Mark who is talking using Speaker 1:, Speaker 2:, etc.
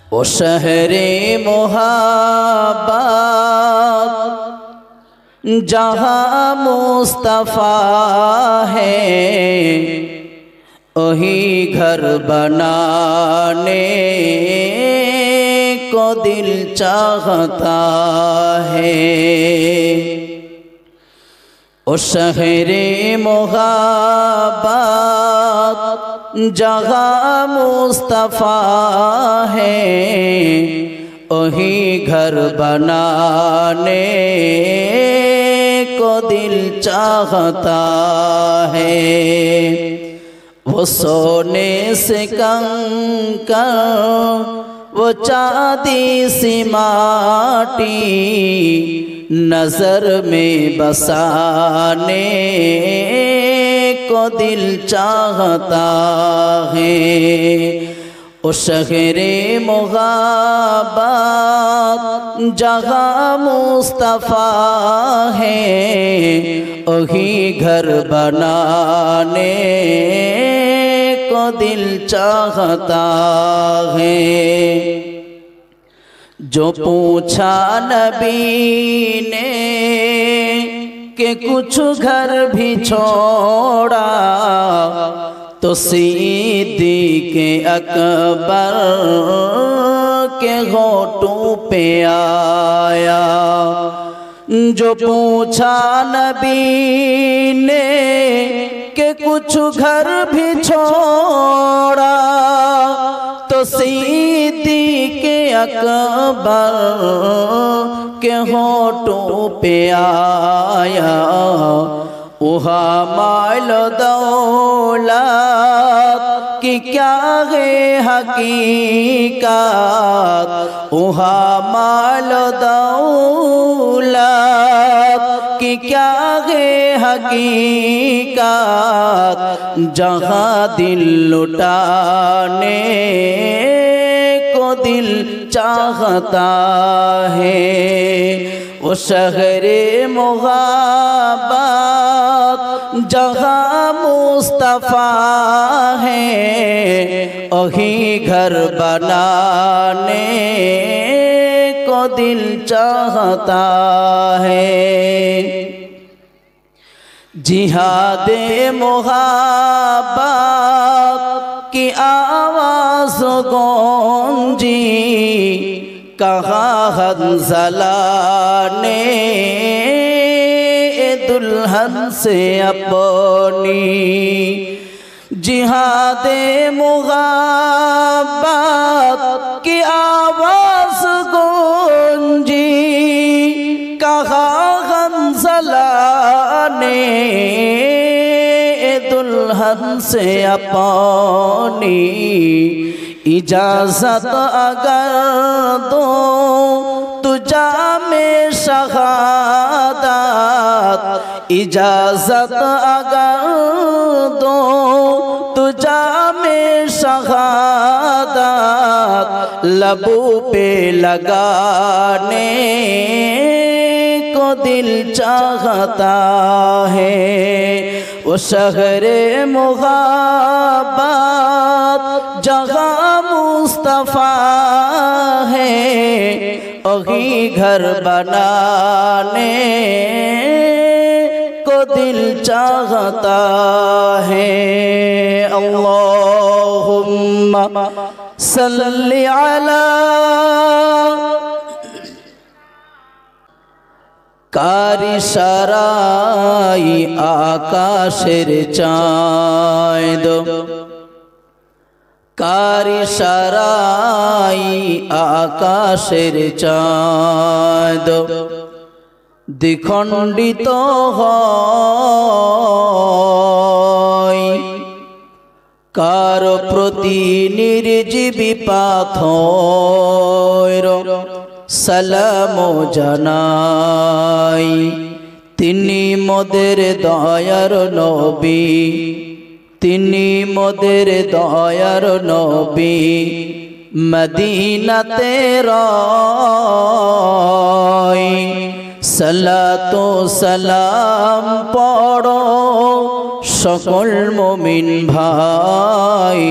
Speaker 1: ओ शहरे मोहब्बत जहाँ मुस्तफ़ा है, वही घर बनाने को दिल चाहता है। ओ शहरे मोहब्बत जहाँ मुस्तफ़ा है, वही घर बनाने को दिल चाहता है। वो सोने से कंकर, वो चांदी सी माटी नजर में बसाने को दिल चाहता है। ओ शहरे मोहब्बत जहाँ मुस्तफ़ा है, वही घर बनाने को दिल चाहता है। जो पूछा नबी ने कि कुछ घर भी छोड़ा, तो सिद्दीक़ अकबर के होठों पे आया। जो पूछा नबी ने कि कुछ घर भी छोड़ा, तो सिद्दीक़ अकबर के होठों पे आया। वहाँ माल दौलत की क्या है हकीकत, वहाँ माल दौलत की क्या है हकीकत, जहाँ दिल लुटाने को दिल चाहता है। वो शहरे मोहब्बत जहाँ मुस्तफ़ा है, वही घर बनाने को दिल चाहता है। जिहादे मोहब्बत की आवाज़ गूंजी, कहाँ हंज़ला ने दुल्हन से अपनी। जिहादे मुहब्बत की आवाज़ गूंजी, कहाँ हंज़ला ने दुल्हन से अपनी। इजाज़त अगर दो तुझा में शहादत, इजाज़त अगर दो तुझा में शहादत, लबों पे लगाने को दिल चाहता है। वो शहरे मोहब्बत जहाँ मुस्तफ़ा है, वही घर बनाने को दिल चाहता है। अल्लाहुम्मा सल्लि अला कारी साराई आकाशेर चाँद, कारी साराई आकाशेर चाँद, দ্বিখণ্ডিত হয় কারো প্রতি নির্জীবী পাথর সালাম জানাই তিনি মোদের দয়ার নবী তিনি মোদের দয়ার নবী মদিনাতে রয় সালাতো সালাম পড়ো সকল মুমিন ভাই।